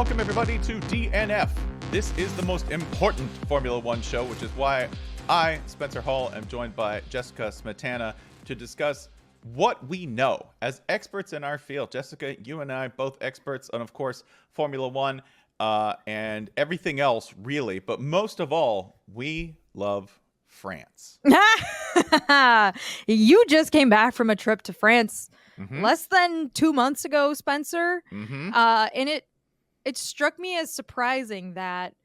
Welcome, everybody, to DNF. This is the most important Formula One show, which is why I, Spencer Hall, am joined by Jessica Smetana to discuss what we know as experts in our field. Jessica, you and I, both experts on, of course, Formula One and everything else, really. But most of all, we love France. You just came back from a trip to France less than 2 months ago, Spencer. And it struck me as surprising that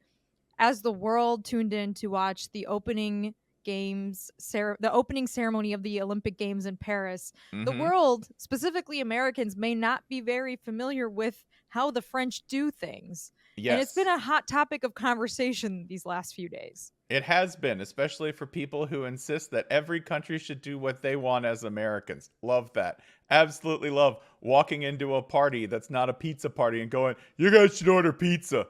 as the world tuned in to watch the opening games, the opening ceremony of the Olympic Games in Paris, the world, specifically Americans, may not be very familiar with how the French do things. Yes. And it's been a hot topic of conversation these last few days. It has been, especially for people who insist that every country should do what they want as Americans. Love that. Absolutely love walking into a party that's not a pizza party and going, you guys should order pizza.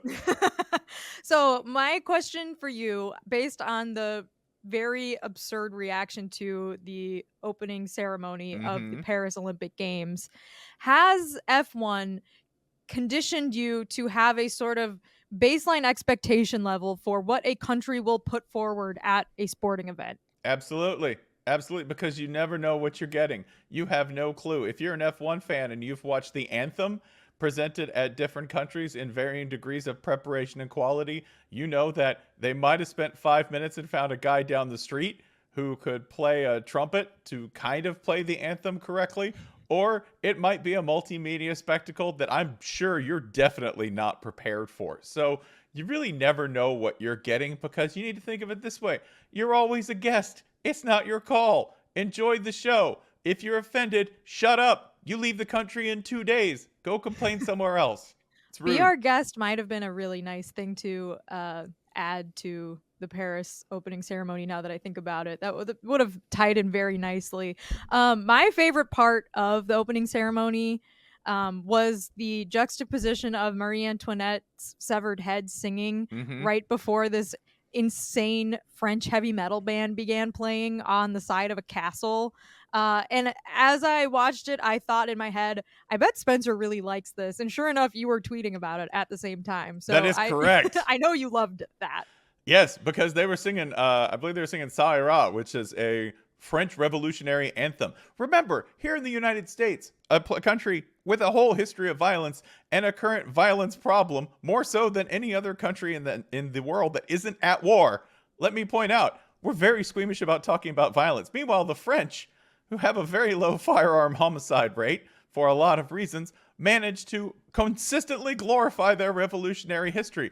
So my question for you, based on the very absurd reaction to the opening ceremony of the Paris Olympic Games, has F1 conditioned you to have a sort of baseline expectation level for what a country will put forward at a sporting event? Absolutely. Absolutely. Because you never know what you're getting. You have no clue. If you're an F1 fan and you've watched the anthem presented at different countries in varying degrees of preparation and quality, you know that they might have spent 5 minutes and found a guy down the street who could play a trumpet to kind of play the anthem correctly. Or it might be a multimedia spectacle that I'm sure you're definitely not prepared for. So you really never know what you're getting, because you need to think of it this way. You're always a guest. It's not your call. Enjoy the show. If you're offended, shut up. You leave the country in 2 days. Go complain somewhere else. It's rude. Be our guest might have been a really nice thing to add to the Paris opening ceremony, now that I think about it. That would have tied in very nicely. My favorite part of the opening ceremony was the juxtaposition of Marie Antoinette's severed head singing right before this insane French heavy metal band began playing on the side of a castle. And as I watched it, I thought in my head, I bet Spencer really likes this. And sure enough, you were tweeting about it at the same time. So that is correct. I know you loved that. Yes, because they were singing, I believe they were singing Ça Ira, which is a French revolutionary anthem. Remember, here in the United States, a country with a whole history of violence and a current violence problem, more so than any other country in the world that isn't at war. Let me point out, we're very squeamish about talking about violence. Meanwhile, the French, who have a very low firearm homicide rate for a lot of reasons, managed to consistently glorify their revolutionary history,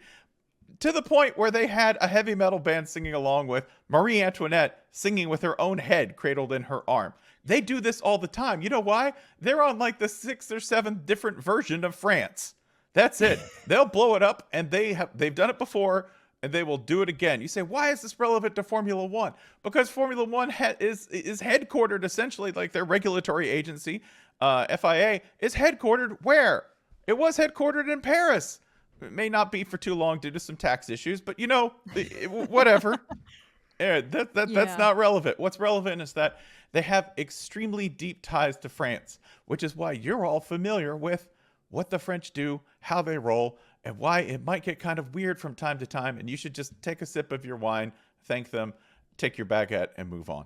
to the point where they had a heavy metal band singing along with Marie Antoinette singing with her own head cradled in her arm. They do this all the time. You know why? They're on like the 6th or 7th different version of France. That's it. They'll blow it up, and they've done it before, and they will do it again. You say, why is this relevant to Formula One? Because Formula One is headquartered, essentially, like their regulatory agency, FIA, is headquartered where? It was headquartered in Paris. It may not be for too long due to some tax issues, but whatever. That's not relevant. What's relevant is that they have extremely deep ties to France, which is why you're all familiar with what the French do, how they roll, and why it might get kind of weird from time to time. And you should just take a sip of your wine, thank them, take your baguette, and move on.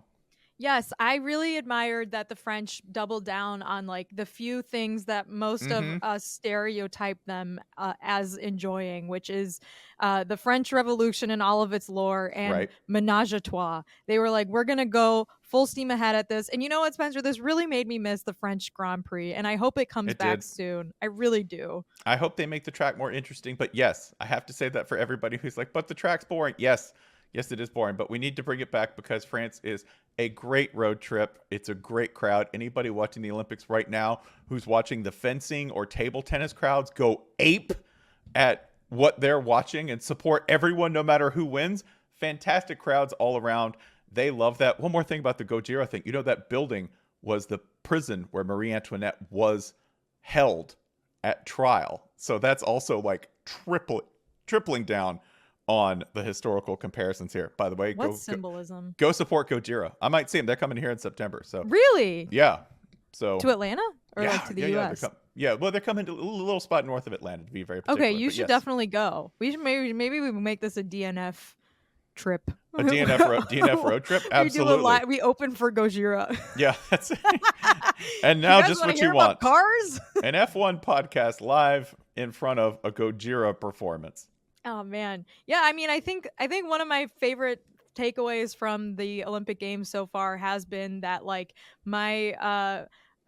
Yes, I really admired that the French doubled down on like the few things that most of us stereotype them as enjoying, which is the French Revolution and all of its lore and menage a trois. They were like, we're going to go full steam ahead at this. And you know what, Spencer? This really made me miss the French Grand Prix, and I hope it comes back soon. I really do. I hope they make the track more interesting. But yes, I have to say that for everybody who's like, but the track's boring. Yes, it is boring, but we need to bring it back because France is a great road trip. It's a great crowd. Anybody watching the Olympics right now who's watching the fencing or table tennis crowds go ape at what they're watching and support everyone no matter who wins. Fantastic crowds all around. They love that. One more thing about the Gojira thing. You know, that building was the prison where Marie Antoinette was held at trial. So that's also like tripling down on the historical comparisons here. By the way, what symbolism? Go support Gojira. I might see them. They're coming here in September. So really, yeah. So to Atlanta or like to the U.S. Yeah, well, they're coming to a little spot north of Atlanta to be very Okay, particular. you but should yes. definitely go. We should maybe we make this a DNF trip. A DNF road trip? We do a Absolutely. we open for Gojira. Yeah, that's it. And You now guys just wanna what hear you about want. cars? An F1 podcast live in front of a Gojira performance. Oh man. Yeah, I mean, I think one of my favorite takeaways from the Olympic Games so far has been that like my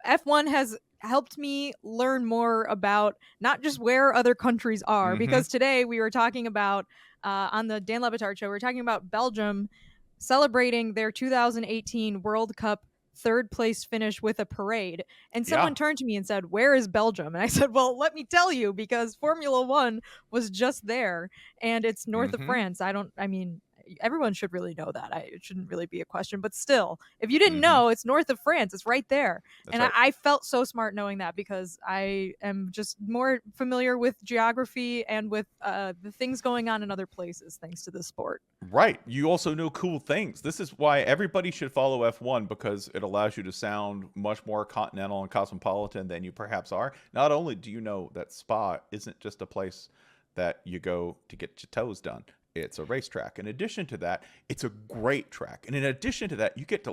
F1 has helped me learn more about not just where other countries are, because today we were talking about on the Dan Le Batard show, we were talking about Belgium celebrating their 2018 World Cup third place finish with a parade. And someone turned to me and said, "Where is Belgium?" And I said, "Well, let me tell you, because Formula One was just there and it's north of France." I mean, everyone should really know that. It shouldn't really be a question, but still, if you didn't know, it's north of France. It's right there. That's and right. I felt so smart knowing that, because I am just more familiar with geography and with the things going on in other places thanks to this sport. Right. You also know cool things. This is why everybody should follow F1, because it allows you to sound much more continental and cosmopolitan than you perhaps are. Not only do you know that Spa isn't just a place that you go to get your toes done, it's a racetrack. In addition to that, it's a great track. And in addition to that, you get to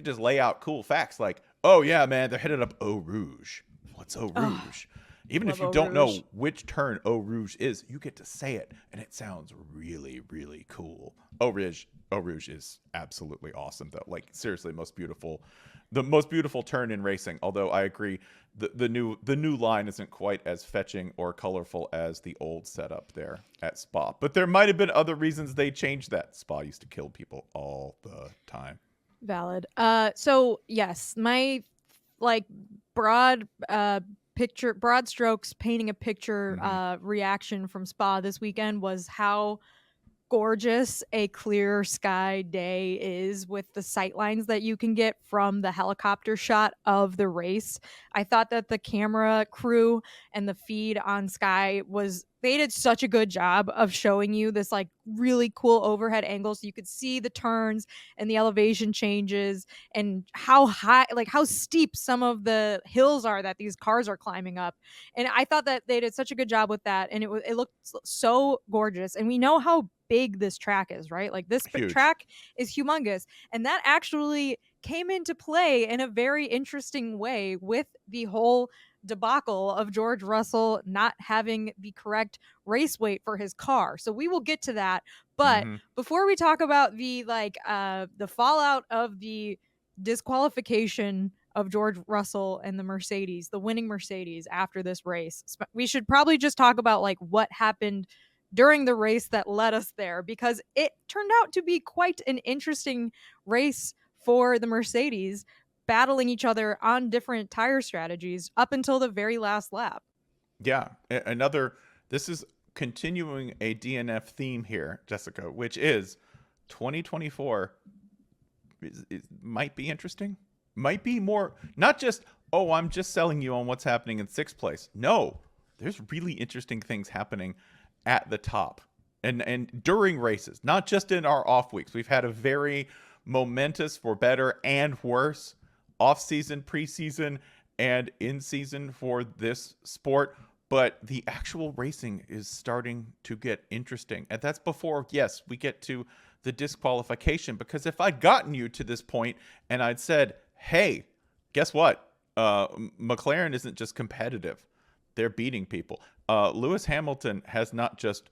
just lay out cool facts like, oh yeah, man, they're headed up Eau Rouge. What's Eau Rouge? Even if you don't know which turn Eau Rouge is, you get to say it, and it sounds really, really cool. Eau Rouge is absolutely awesome, though. Like, seriously, the most beautiful turn in racing. Although I agree, the new line isn't quite as fetching or colorful as the old setup there at Spa. But there might have been other reasons they changed that. Spa used to kill people all the time. Valid. So yes, my like broad strokes painting a picture reaction from Spa this weekend was how gorgeous a clear sky day is with the sightlines that you can get from the helicopter shot of the race. I thought that the camera crew and the feed on Sky they did such a good job of showing you this like really cool overhead angle, so you could see the turns and the elevation changes and how high, like how steep some of the hills are that these cars are climbing up. And I thought that they did such a good job with that, and it looked so gorgeous. And we know how big this track is, right? Like this track is humongous, and that actually came into play in a very interesting way with the whole debacle of George Russell not having the correct race weight for his car. So we will get to that. But before we talk about the fallout of the disqualification of George Russell and the winning Mercedes after this race, we should probably just talk about like what happened during the race that led us there, because it turned out to be quite an interesting race for the Mercedes, battling each other on different tire strategies up until the very last lap. Yeah. This is continuing a DNF theme here, Jessica, which is 2024 might be interesting. Might be more, not just, oh, I'm just selling you on what's happening in sixth place. No, there's really interesting things happening at the top and during races, not just in our off weeks. We've had a very momentous, for better and worse, off-season, preseason, and in-season for this sport. But the actual racing is starting to get interesting. And that's before, yes, we get to the disqualification. Because if I'd gotten you to this point and I'd said, hey, guess what? McLaren isn't just competitive. They're beating people. Lewis Hamilton has not just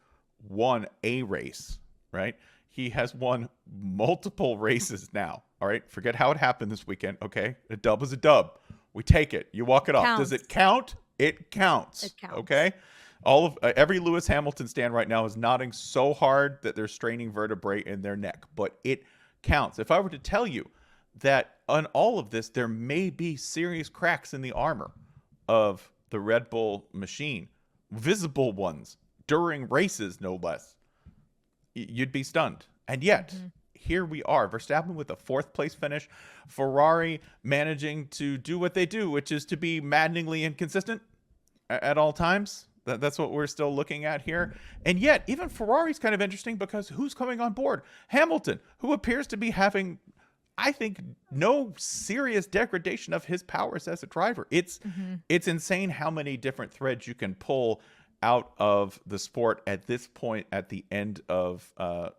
won a race, right? He has won multiple races now. All right. Forget how it happened this weekend. Okay. A dub is a dub. We take it. You walk it off. Does it count? It counts. It counts. Okay. Every Lewis Hamilton stand right now is nodding so hard that they're straining vertebrae in their neck, but it counts. If I were to tell you that on all of this, there may be serious cracks in the armor of the Red Bull machine, visible ones during races, no less, you'd be stunned. And yet, here we are. Verstappen with a fourth place finish. Ferrari managing to do what they do, which is to be maddeningly inconsistent at all times. That's what we're still looking at here. And yet, even Ferrari's kind of interesting, because who's coming on board? Hamilton, who appears to be having I think, no serious degradation of his powers as a driver. It's insane how many different threads you can pull out of the sport at this point at the end of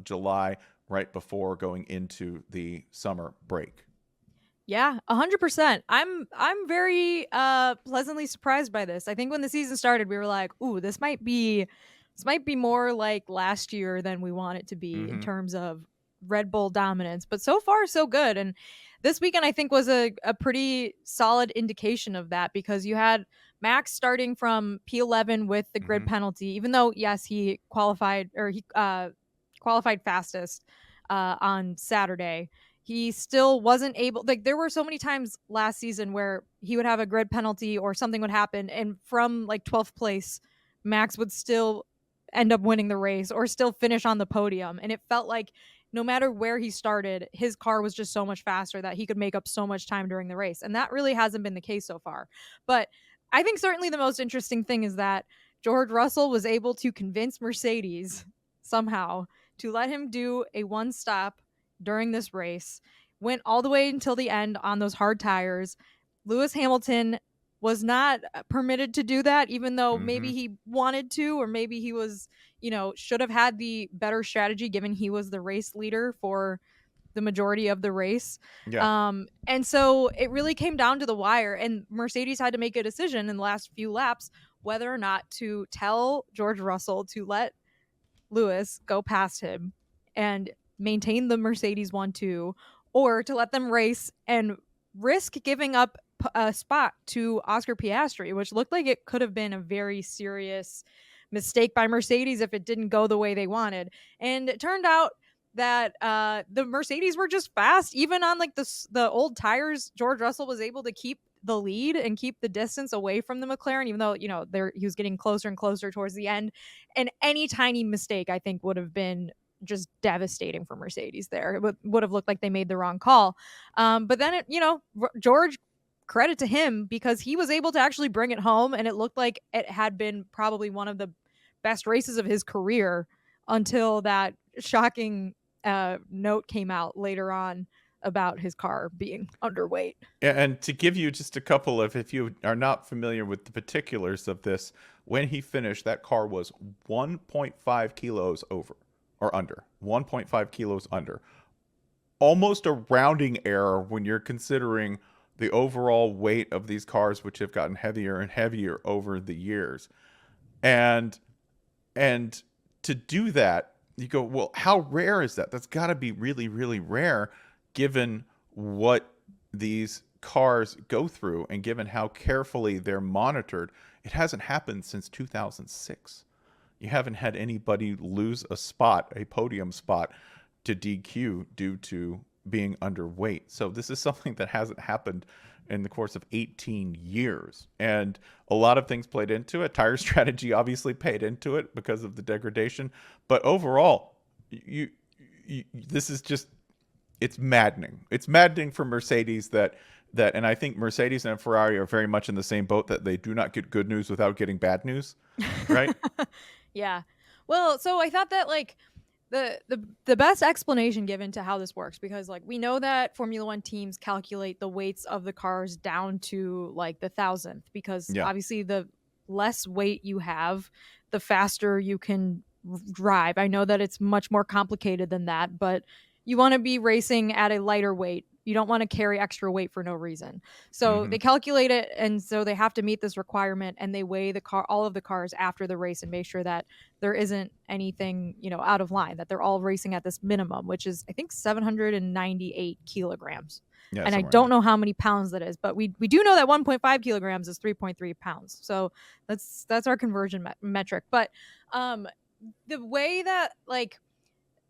July, right before going into the summer break. Yeah, 100%. I'm very pleasantly surprised by this. I think when the season started, we were like, "Ooh, this might be more like last year than we want it to be in terms of Red Bull dominance." But so far, so good. And this weekend, I think, was a pretty solid indication of that, because you had Max starting from P11 with the grid penalty, even though, yes, he qualified fastest on Saturday. He still wasn't able, like, there were so many times last season where he would have a grid penalty or something would happen, and from like 12th place, Max would still end up winning the race or still finish on the podium. And it felt like no matter where he started, his car was just so much faster that he could make up so much time during the race. And that really hasn't been the case so far. But I think certainly the most interesting thing is that George Russell was able to convince Mercedes somehow to let him do a one stop during this race, went all the way until the end on those hard tires. Lewis Hamilton was not permitted to do that, even though maybe he wanted to, or maybe he was, should have had the better strategy given he was the race leader for the majority of the race. Yeah. And so it really came down to the wire, and Mercedes had to make a decision in the last few laps whether or not to tell George Russell to let Lewis go past him and maintain the Mercedes 1-2, or to let them race and risk giving up a spot to Oscar Piastri, which looked like it could have been a very serious mistake by Mercedes if it didn't go the way they wanted. And it turned out that the Mercedes were just fast. Even on like the old tires, George Russell was able to keep the lead and keep the distance away from the McLaren, even though, he was getting closer and closer towards the end. And any tiny mistake, I think, would have been just devastating for Mercedes there. It would have looked like they made the wrong call. But then, George, credit to him, because he was able to actually bring it home, and it looked like it had been probably one of the best races of his career until that shocking note came out later on about his car being underweight. And to give you just a couple of, if you are not familiar with the particulars of this, when he finished, that car was 1.5 kilos over. Or under 1.5 kilos under, almost a rounding error when you're considering the overall weight of these cars, which have gotten heavier and heavier over the years. And to do that, you go, well, how rare is that? That's got to be really, really rare, given what these cars go through and given how carefully they're monitored. It hasn't happened since 2006. You haven't had anybody lose a podium spot, to DQ due to being underweight. So this is something that hasn't happened in the course of 18 years. And a lot of things played into it. Tire strategy obviously paid into it because of the degradation. But overall, this is just, it's maddening. It's maddening for Mercedes that, and I think Mercedes and Ferrari are very much in the same boat, that they do not get good news without getting bad news, right? Yeah. Well, so I thought that like the best explanation given to how this works, because like we know that Formula One teams calculate the weights of the cars down to like the thousandth, because obviously the less weight you have, the faster you can drive. I know that it's much more complicated than that, but you want to be racing at a lighter weight. You don't want to carry extra weight for no reason. So they calculate it, and so they have to meet this requirement, and they weigh all of the cars after the race and make sure that there isn't anything, out of line, that they're all racing at this minimum, which is I think 798 kilograms. Yeah, and I don't know how many pounds that is, but we do know that 1.5 kilograms is 3.3 pounds. So that's our conversion metric. But the way that like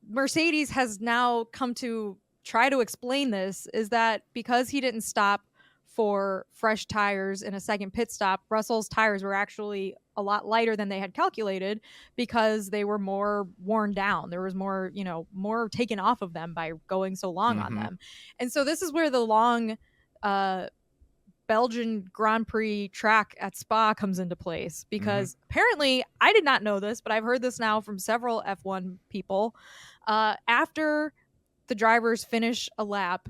Mercedes has now come to try to explain this is that because he didn't stop for fresh tires in a second pit stop, Russell's tires were actually a lot lighter than they had calculated, because they were more worn down. There was more, more taken off of them by going so long on them. And so this is where the long Belgian Grand Prix track at Spa comes into place, because apparently, I did not know this, but I've heard this now from several F1 people. After the drivers finish a lap,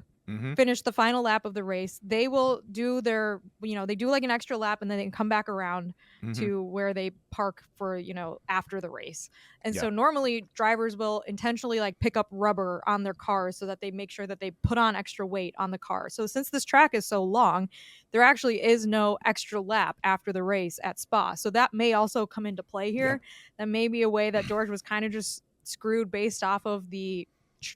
finish the final lap of the race, they will do their, they do like an extra lap and then they can come back around to where they park for, after the race. And so normally drivers will intentionally like pick up rubber on their cars so that they make sure that they put on extra weight on the car. So since this track is so long, there actually is no extra lap after the race at Spa. So that may also come into play here. That may be a way that George was kind of just screwed based off of the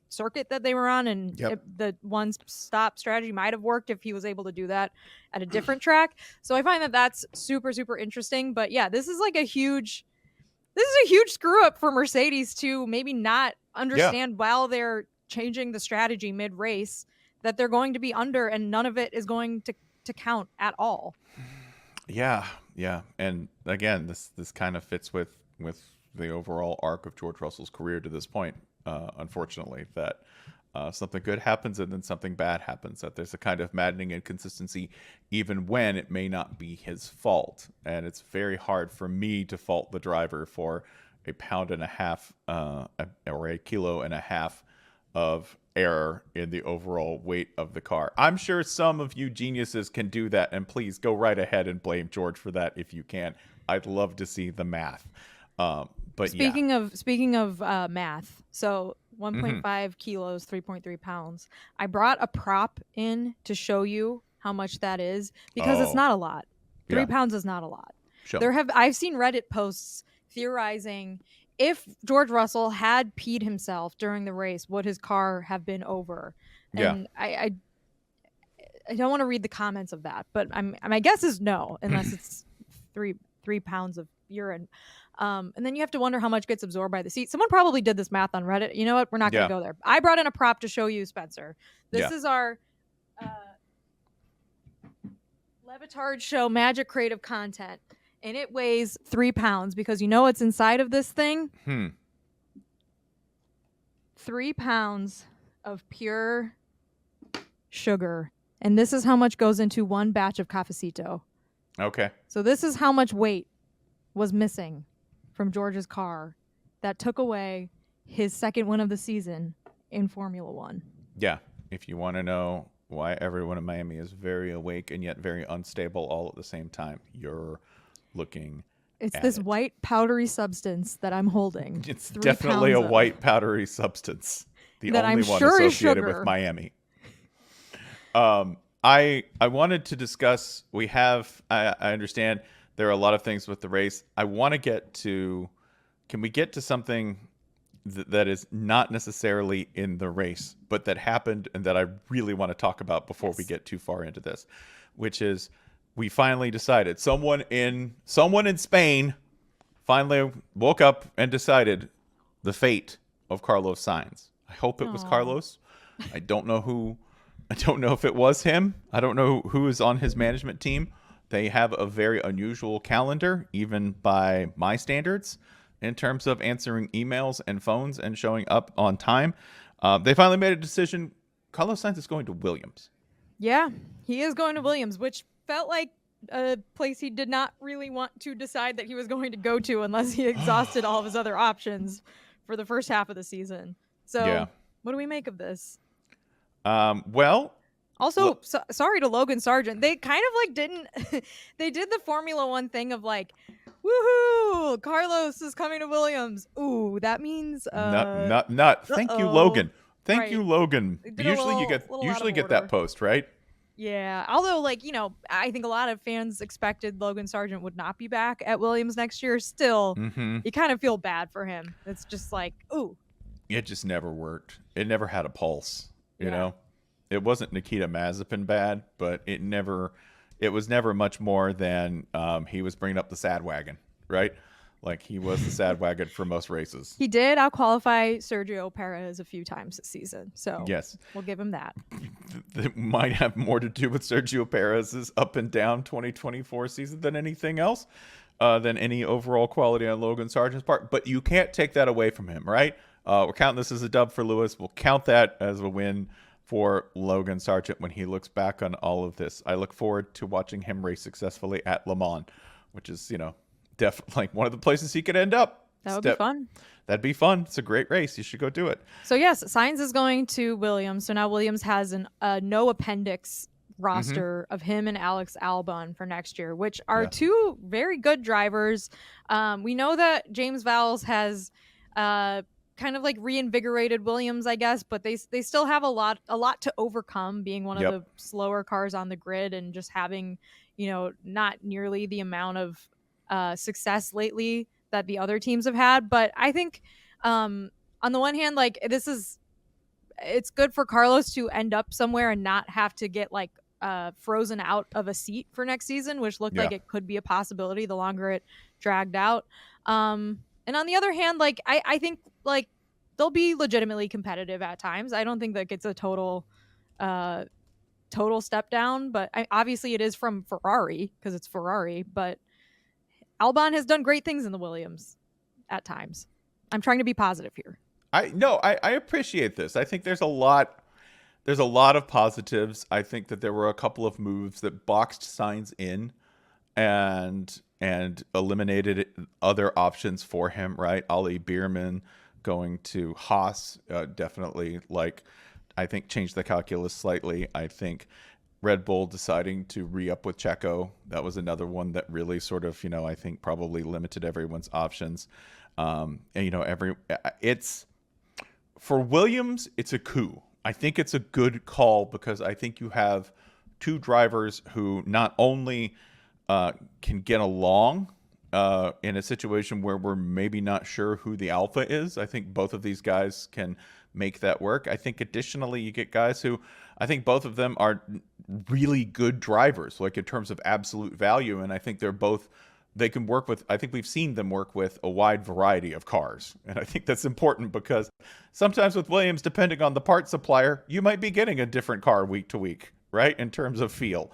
circuit that they were on, and the one stop strategy might have worked if he was able to do that at a different track. So I find that that's super, super interesting. But yeah, this is a huge screw up for Mercedes to maybe not understand while they're changing the strategy mid race that they're going to be under, and none of it is going to count at all. Yeah. And again, this kind of fits with the overall arc of George Russell's career to this point. Unfortunately, that something good happens and then something bad happens, that there's a kind of maddening inconsistency even when it may not be his fault. And it's very hard for me to fault the driver for a pound and a half or a kilo and a half of error in the overall weight of the car. I'm sure some of you geniuses can do that, and please go right ahead and blame George for that if you can. I'd love to see the math. But speaking of math, so 1.5 kilos, 3.3 pounds. I brought a prop in to show you how much that is, because it's not a lot. 3 pounds is not a lot. Sure. I've seen Reddit posts theorizing if George Russell had peed himself during the race, would his car have been over? And I don't want to read the comments of that, but my guess is no, unless it's 3 pounds of urine. And then you have to wonder how much gets absorbed by the seat. Someone probably did this math on Reddit. You know what? We're not going to go there. I brought in a prop to show you, Spencer. This is our Batard show magic creative content. And it weighs 3 pounds, because you know what's inside of this thing? 3 pounds of pure sugar. And this is how much goes into one batch of cafecito. Okay. So this is how much weight was missing from George's car that took away his second win of the season in Formula One. Yeah. If you want to know why everyone in Miami is very awake and yet very unstable all at the same time, you're looking at this it. White powdery substance that I'm holding. It's definitely a white powdery substance. The that only I'm one sure associated with Miami. I wanted to discuss, I understand there are a lot of things with the race. I want to get to, can we get to something that is not necessarily in the race, but that happened and that I really want to talk about before we get too far into this, which is we finally decided, someone in Spain finally woke up and decided the fate of Carlos Sainz. I hope it was Carlos. I don't know if it was him. I don't know who is on his management team. They have a very unusual calendar, even by my standards, in terms of answering emails and phones and showing up on time. They finally made a decision. Carlos Sainz is going to Williams. Yeah, he is going to Williams, which felt like a place he did not really want to decide that he was going to go to unless he exhausted all of his other options for the first half of the season. So what do we make of this? Also, sorry to Logan Sargent. They kind of didn't. They did the Formula One thing of woohoo! Carlos is coming to Williams. Ooh, that means not. Thank you, Logan. Thank you, Logan. Usually you get that post, right? Yeah. Although, I think a lot of fans expected Logan Sargent would not be back at Williams next year. Still, you kind of feel bad for him. It's just ooh. It just never worked. It never had a pulse. You know. It wasn't Nikita Mazepin bad, but it was never much more than he was bringing up the sad wagon, right? He was the sad wagon for most races. He did out-qualify Sergio Perez a few times this season, so yes, we'll give him that. It might have more to do with Sergio Perez's up and down 2024 season than anything else, than any overall quality on Logan Sargent's part. But you can't take that away from him, right? We're counting this as a dub for Lewis. We'll count that as a win for Logan Sargent when he looks back on all of this. I look forward to watching him race successfully at Le Mans, which is, definitely one of the places he could end up That would be fun. That'd be fun. It's a great race. You should go do it. So yes, Sainz is going to Williams. So now Williams has a no appendix roster of him and Alex Albon for next year, which are two very good drivers. We know that James Vowles has kind of like reinvigorated Williams, I guess, but they still have a lot to overcome, being one of the slower cars on the grid and just having, not nearly the amount of success lately that the other teams have had. But I think on the one hand, like it's good for Carlos to end up somewhere and not have to get like frozen out of a seat for next season, which looked like it could be a possibility the longer it dragged out. And on the other hand, like I think like they'll be legitimately competitive at times. I don't think that it's a total step down, but obviously it is from Ferrari because it's Ferrari. But Albon has done great things in the Williams at times. I'm trying to be positive here. I appreciate this. I think there's a lot of positives. I think that there were a couple of moves that boxed Sainz in and eliminated other options for him, right? Ollie Bierman going to Haas definitely, like, I think changed the calculus slightly. I think Red Bull deciding to re-up with Checo, that was another one that really sort of, I think probably limited everyone's options. It's for Williams, it's a coup. I think it's a good call because I think you have two drivers who not only can get along in a situation where we're maybe not sure who the alpha is. I think both of these guys can make that work. I think additionally you get guys who I think both of them are really good drivers, like in terms of absolute value. And I think they can work with, I think we've seen them work with a wide variety of cars. And I think that's important because sometimes with Williams, depending on the part supplier, you might be getting a different car week to week, right? In terms of feel.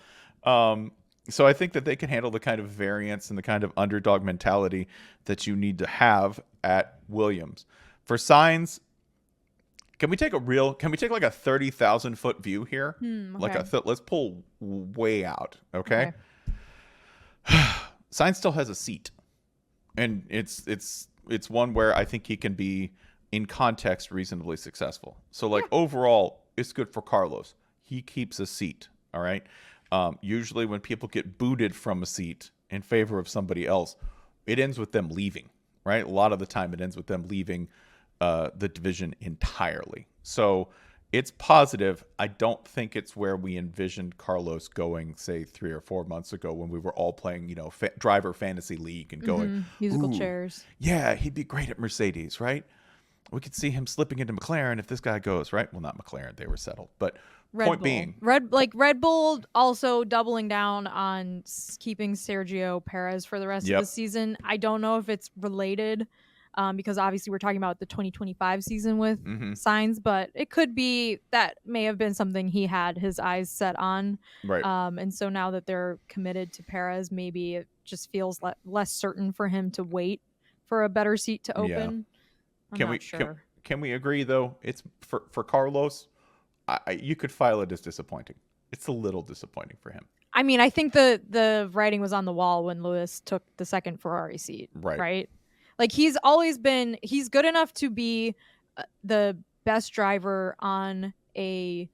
So I think that they can handle the kind of variance and the kind of underdog mentality that you need to have at Williams. For Sainz, can we take like a 30,000 foot view here? Okay. Let's pull way out. Okay. Sainz still has a seat, and it's one where I think he can be in context reasonably successful. So like overall, it's good for Carlos. He keeps a seat. All right. Usually when people get booted from a seat in favor of somebody else, it ends with them leaving, right? A lot of the time it ends with them leaving the division entirely. So it's positive. I don't think it's where we envisioned Carlos going, say 3 or 4 months ago when we were all playing, driver fantasy league and going musical chairs. Yeah, he'd be great at Mercedes, right? We could see him slipping into McLaren if this guy goes, right? Well, not McLaren, they were settled, but point being, Red Bull also doubling down on keeping Sergio Perez for the rest of the season. I don't know if it's related because obviously we're talking about the 2025 season with Sainz, but it could be that may have been something he had his eyes set on. Right. And so now that they're committed to Perez, maybe it just feels less certain for him to wait for a better seat to open. Yeah. Can we agree though? It's for Carlos. You could file it as disappointing. It's a little disappointing for him. I mean, I think the writing was on the wall when Lewis took the second Ferrari seat, right? Like he's good enough to be the best driver on a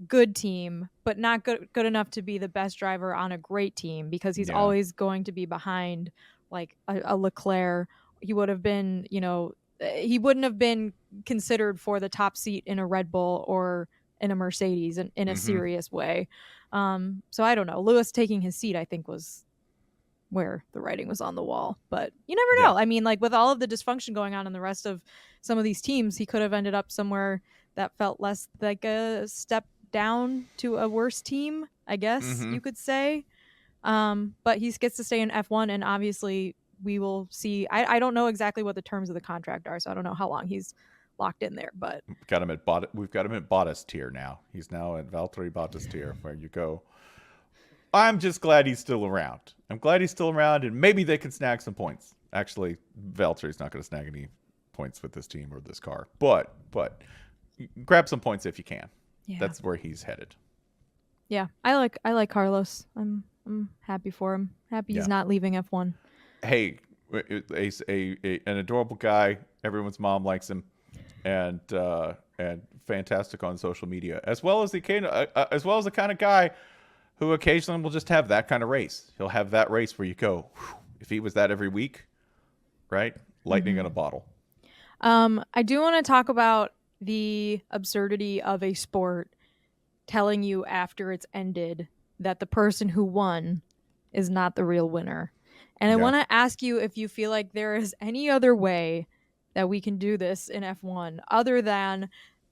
good team, but not good enough to be the best driver on a great team because he's always going to be behind like a Leclerc. He would have been, he wouldn't have been considered for the top seat in a Red Bull or in a Mercedes in a serious way. So I don't know. Lewis taking his seat, I think, was where the writing was on the wall. But you never know. I mean, like with all of the dysfunction going on in the rest of some of these teams, he could have ended up somewhere that felt less like a step down to a worse team, I guess you could say. But he gets to stay in F1, and obviously we will see. I don't know exactly what the terms of the contract are, so I don't know how long he's locked in there. But we've got him at Bottas tier now. He's now at Valtteri Bottas tier, where you go. I'm just glad he's still around. I'm glad he's still around, and maybe they can snag some points. Actually, Valtteri's not going to snag any points with this team or this car, but grab some points if you can. Yeah. That's where he's headed. Yeah, I like Carlos. I'm happy for him. Happy he's not leaving F1. Hey, an adorable guy. Everyone's mom likes him, and fantastic on social media, as well as the kind of guy who occasionally will just have that kind of race. He'll have that race where you go, whew, if he was that every week, right? Lightning in a bottle. I do want to talk about the absurdity of a sport telling you after it's ended that the person who won is not the real winner. And I want to ask you if you feel like there is any other way that we can do this in F1 other than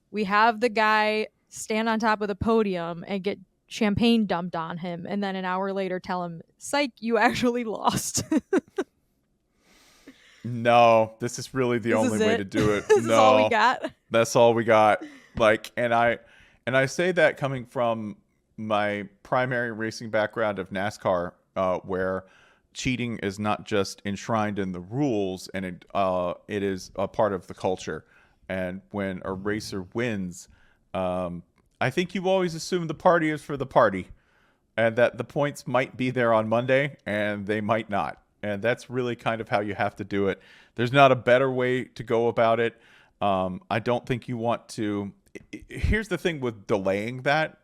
we have the guy stand on top of the podium and get champagne dumped on him, and then an hour later tell him, psych, you actually lost. No, this is really the only way to do it. This is all we got. That's all we got. Like, and I say that coming from my primary racing background of NASCAR, where cheating is not just enshrined in the rules, and it is a part of the culture. And when a racer wins, I think you always assume the party is for the party, and that the points might be there on Monday and they might not. And that's really kind of how you have to do it. There's not a better way to go about it. I don't think you want to. Here's the thing with delaying that.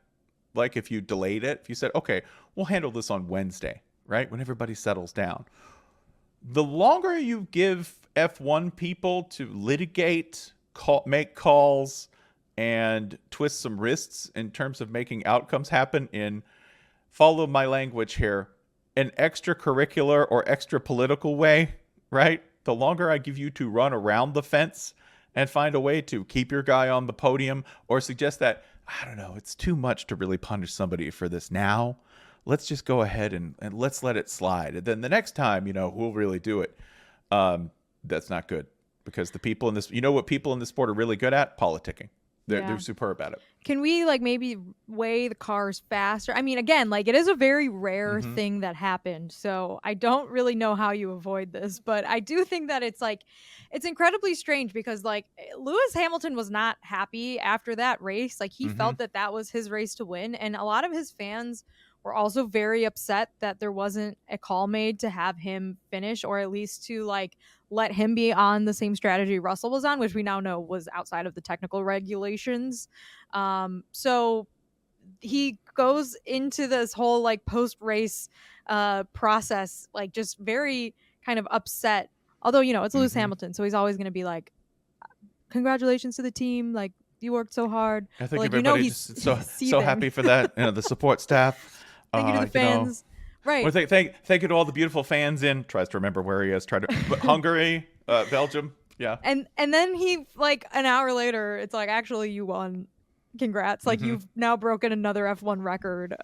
Like, if you delayed it, if you said, okay, we'll handle this on Wednesday, right? When everybody settles down. The longer you give F1 people to litigate, make calls, and twist some wrists in terms of making outcomes happen in, follow my language here, an extracurricular or extra political way, right? The longer I give you to run around the fence and find a way to keep your guy on the podium, or suggest that, I don't know, it's too much to really punish somebody for this now. Let's just go ahead and let's let it slide. And then the next time, we'll really do it. That's not good, because the people in this, what people in this sport are really good at? Politicking. They're superb at it. Can we maybe weigh the cars faster? I mean, again, it is a very rare thing that happened. So I don't really know how you avoid this, but I do think that it's incredibly strange because Lewis Hamilton was not happy after that race. He felt that was his race to win. And a lot of his fans were also very upset that there wasn't a call made to have him finish, or at least to let him be on the same strategy Russell was on, which we now know was outside of the technical regulations. So he goes into this whole post-race process, just very kind of upset. Although, it's Lewis Hamilton, so he's always going to be congratulations to the team. You worked so hard. I think everybody's so happy for that. The support staff. Thank you to the fans. Right. Well, thank you to all the beautiful fans tries to remember where he is. But Hungary, Belgium. Yeah. And then he, an hour later, it's actually, you won. Congrats. You've now broken another F1 record.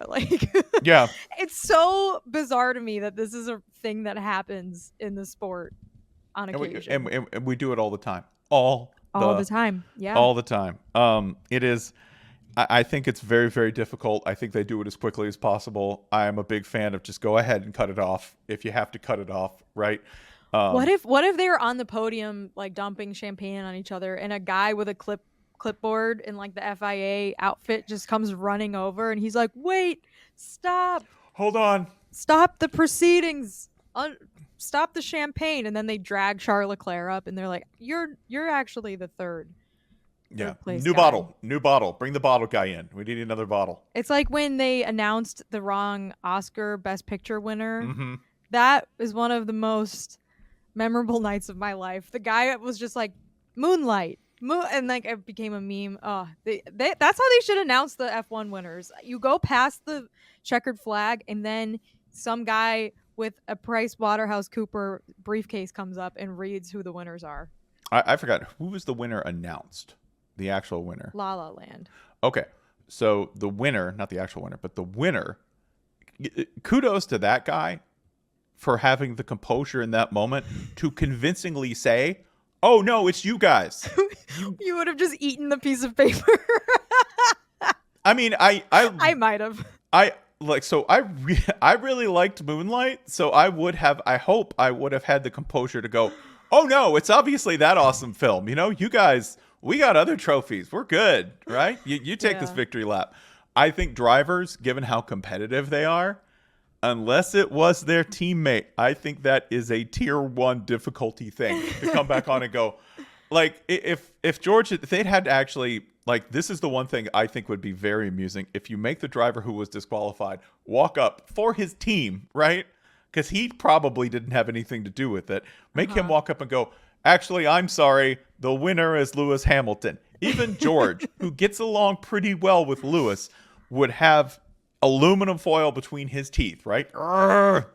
Yeah. It's so bizarre to me that this is a thing that happens in the sport on occasion. And we do it all the time. All the time. Yeah. All the time. It is. I think it's very, very difficult. I think they do it as quickly as possible. I am a big fan of just go ahead and cut it off if you have to cut it off, right? What if they were on the podium dumping champagne on each other, and a guy with a clipboard in the FIA outfit just comes running over, and he's like, "Wait, stop! Hold on! Stop the proceedings! Stop the champagne!" And then they drag Charles Leclerc up, and they're like, "You're actually the third." Yeah. New bottle. Bring the bottle guy in. We need another bottle. It's like when they announced the wrong Oscar Best Picture winner. That is one of the most memorable nights of my life. The guy was just like, Moonlight. And it became a meme. Oh, that's how they should announce the F1 winners. You go past the checkered flag, and then some guy with a Price Waterhouse Cooper briefcase comes up and reads who the winners are. I forgot. Who was the winner announced? The actual winner. La La Land. Okay. So the winner, not the actual winner, but the winner, kudos to that guy for having the composure in that moment to convincingly say, "Oh, no, it's you guys." You would have just eaten the piece of paper. I mean, I might have. I really liked Moonlight, so I hope I would have had the composure to go, "Oh, no, it's obviously that awesome film. You guys, we got other trophies. We're good, right? You take this victory lap." I think drivers, given how competitive they are, Unless it was their teammate, I think that is a tier 1 difficulty thing to come back on and go. Like, if George, if they'd had to actually, like, this is the one thing I think would be very amusing. If you make the driver who was disqualified walk up for his team, right? Because he probably didn't have anything to do with it. Make him walk up and go, actually, I'm sorry, the winner is Lewis Hamilton. Even George, who gets along pretty well with Lewis, would have aluminum foil between his teeth, right?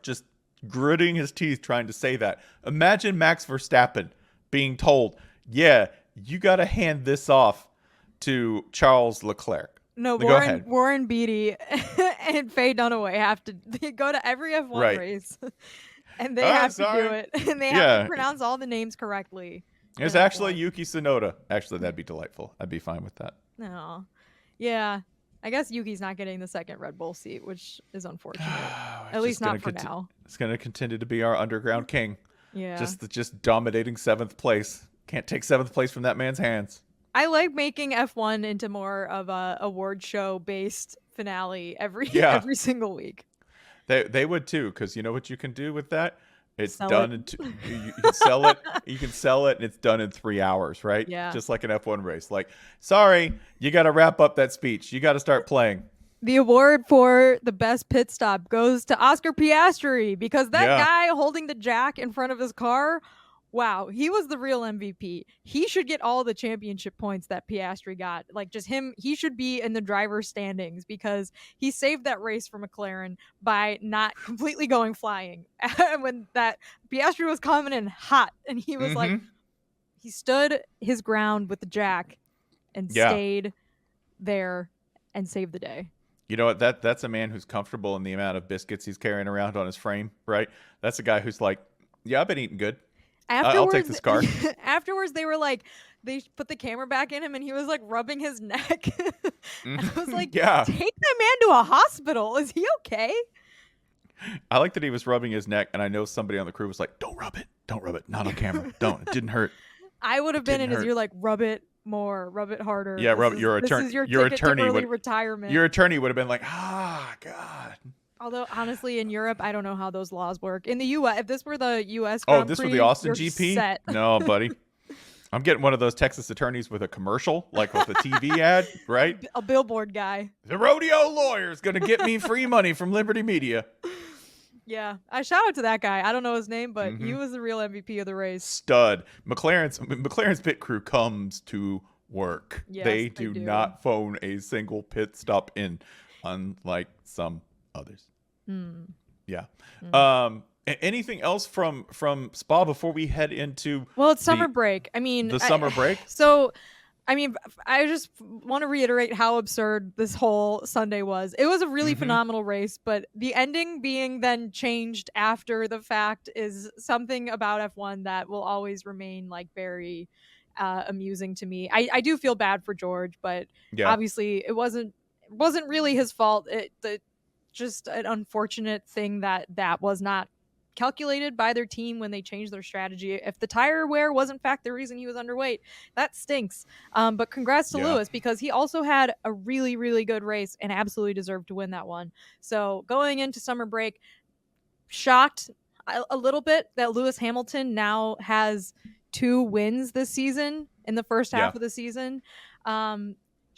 Just gritting his teeth trying to say that. Imagine Max Verstappen being told, yeah, you got to hand this off to Charles Leclerc. No, Go ahead. Warren Beatty and Faye Dunaway have to go to every F1 race, and they have to do it, and they have to pronounce all the names correctly. It's actually Yuki Tsunoda. Actually, that'd be delightful. I'd be fine with that. No, yeah. I guess Yuki's not getting the second Red Bull seat, which is unfortunate. At least not for now. It's going to continue to be our underground king. Yeah. Just dominating 7th place. Can't take 7th place from that man's hands. I like making F1 into more of a award show based finale every single week. They would too, because you know what you can do with that? It's done you can sell it. You can sell it, and it's done in 3 hours, right? Yeah. Just like an F1 race. Like, sorry, you got to wrap up that speech. You got to start playing. The award for the best pit stop goes to Oscar Piastri, because that guy holding the jack in front of his car, wow, he was the real MVP. He should get all the championship points that Piastri got. Like, just him, he should be in the driver's standings, because he saved that race for McLaren by not completely going flying. When that Piastri was coming in hot, and he was like, he stood his ground with the jack and stayed there and saved the day. You know what? That's a man who's comfortable in the amount of biscuits he's carrying around on his frame, right? That's a guy who's like, yeah, I've been eating good. I'll take this car. Afterwards, they were like, they put the camera back in him, and he was like rubbing his neck. I was like, take that man to a hospital. Is he okay? I like that he was rubbing his neck, and I know somebody on the crew was like, don't rub it. Not on camera. Don't. It didn't hurt. I would have been in his ear like, rub it more, rub it harder. Yeah, your attorney. This is your attorney to early retirement. Your attorney would have been like, God. Although, honestly, in Europe, I don't know how those laws work. In the U.S., if this were the U.S. Grand Prix, were the Austin GP? Set. No, buddy. I'm getting one of those Texas attorneys with a commercial, like with a TV ad, right? A billboard guy. The rodeo lawyer is going to get me free money from Liberty Media. Yeah, I shout out to that guy. I don't know his name, but he was the real MVP of the race. Stud. McLaren's pit crew comes to work. Yes, they do not phone a single pit stop in, unlike some others. Yeah. Anything else from Spa before we head into? Well, it's summer break. I mean, the summer break. So, I mean, I just want to reiterate how absurd this whole Sunday was. It was a really phenomenal race, but the ending being then changed after the fact is something about F1 that will always remain like very amusing to me. I do feel bad for George, but obviously it wasn't really his fault. Just an unfortunate thing that was not calculated by their team when they changed their strategy. If the tire wear was in fact the reason he was underweight, that stinks. But congrats to Lewis, because he also had a really, really good race and absolutely deserved to win that one. So going into summer break, shocked a little bit that Lewis Hamilton now has 2 wins this season in the first half of the season.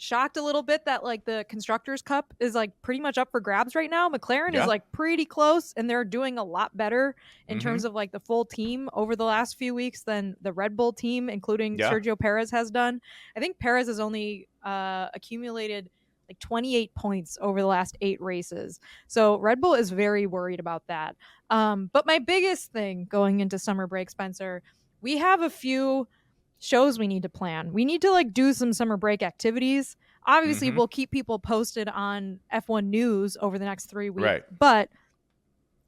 Shocked a little bit that like the Constructors' Cup is like pretty much up for grabs right now. McLaren is like pretty close, and they're doing a lot better in terms of like the full team over the last few weeks than the Red Bull team, including Sergio Perez, has done. I think Perez has only accumulated like 28 points over the last 8 races. So Red Bull is very worried about that. But my biggest thing going into summer break, Spencer, we have a few shows we need to plan. We need to like do some summer break activities. Obviously, we'll keep people posted on F1 news over the next 3 weeks. Right. But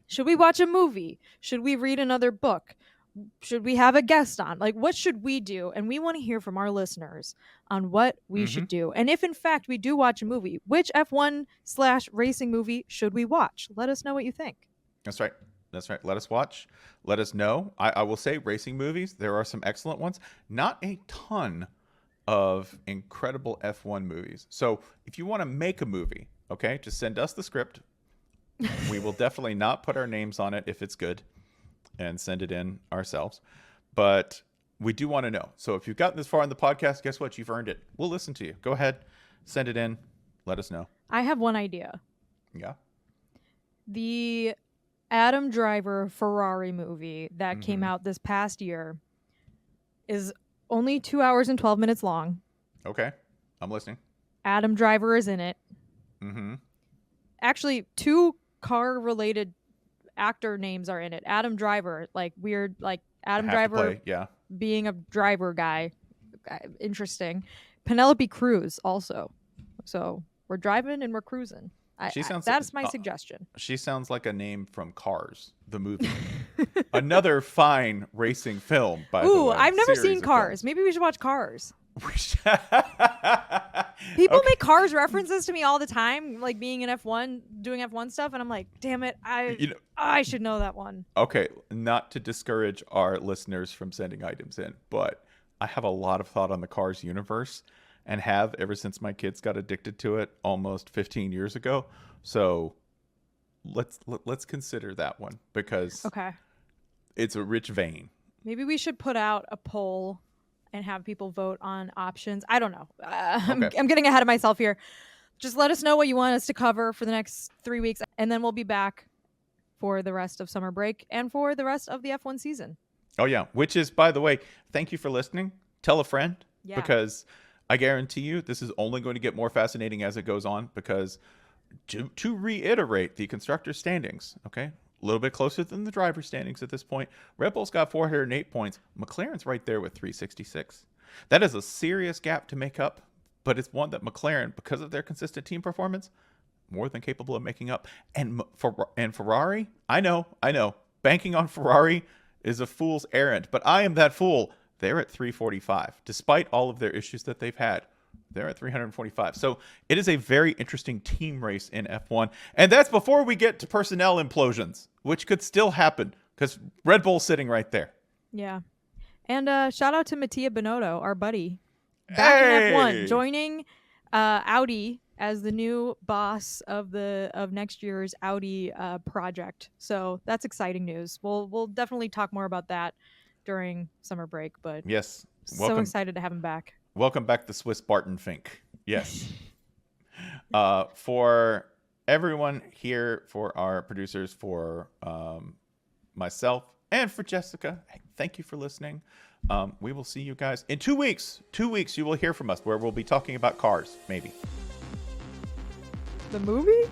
should we watch a movie? Should we read another book? Should we have a guest on? Like, what should we do? And we want to hear from our listeners on what we should do. And if in fact we do watch a movie, which F1/racing movie should we watch? Let us know what you think. That's right. Let us watch. Let us know. I will say racing movies, there are some excellent ones. Not a ton of incredible F1 movies. So if you want to make a movie, okay, just send us the script. We will definitely not put our names on it if it's good and send it in ourselves. But we do want to know. So if you've gotten this far on the podcast, guess what? You've earned it. We'll listen to you. Go ahead, send it in. Let us know. I have one idea. Yeah. The Adam Driver Ferrari movie that came out this past year is only 2 hours and 12 minutes long. Okay. I'm listening. Adam Driver is in it. Mm-hmm. Actually, 2 car-related actor names are in it. Adam Driver, like weird, like Adam Driver being a driver guy. Interesting. Penelope Cruz also. So we're driving and we're cruising. That's my suggestion. She sounds like a name from Cars, the movie. Another fine racing film, by the way. Ooh, I've never seen Cars. Maybe we should watch Cars. People make Cars references to me all the time, like being in F1, doing F1 stuff, and I'm like, damn it, I should know that one. Okay, not to discourage our listeners from sending items in, but I have a lot of thought on the Cars universe, and have ever since my kids got addicted to it almost 15 years ago. So let's consider that one, because it's a rich vein. Maybe we should put out a poll and have people vote on options. I don't know. I'm getting ahead of myself here. Just let us know what you want us to cover for the next 3 weeks, and then we'll be back for the rest of summer break and for the rest of the F1 season. Oh, yeah. Which is, by the way, thank you for listening. Tell a friend, because I guarantee you this is only going to get more fascinating as it goes on, because to reiterate the constructor standings, okay, a little bit closer than the driver standings at this point. Red Bull's got 408 points. McLaren's right there with 366. That is a serious gap to make up, but it's one that McLaren, because of their consistent team performance, more than capable of making up. And Ferrari, I know, banking on Ferrari is a fool's errand, but I am that fool. They're at 345. Despite all of their issues that they've had, they're at 345. So it is a very interesting team race in F1. And that's before we get to personnel implosions, which could still happen, because Red Bull's sitting right there. Yeah. And shout out to Mattia Binotto, our buddy, back in F1, joining Audi as the new boss of next year's Audi project. So that's exciting news. We'll definitely talk more about that during summer break, but yes, so excited to have him back. Welcome back to Swiss Barton Fink. Yes. For everyone here, for our producers, for myself, and for Jessica, thank you for listening. We will see you guys in 2 weeks. 2 weeks, you will hear from us, where we'll be talking about Cars, maybe. The movie?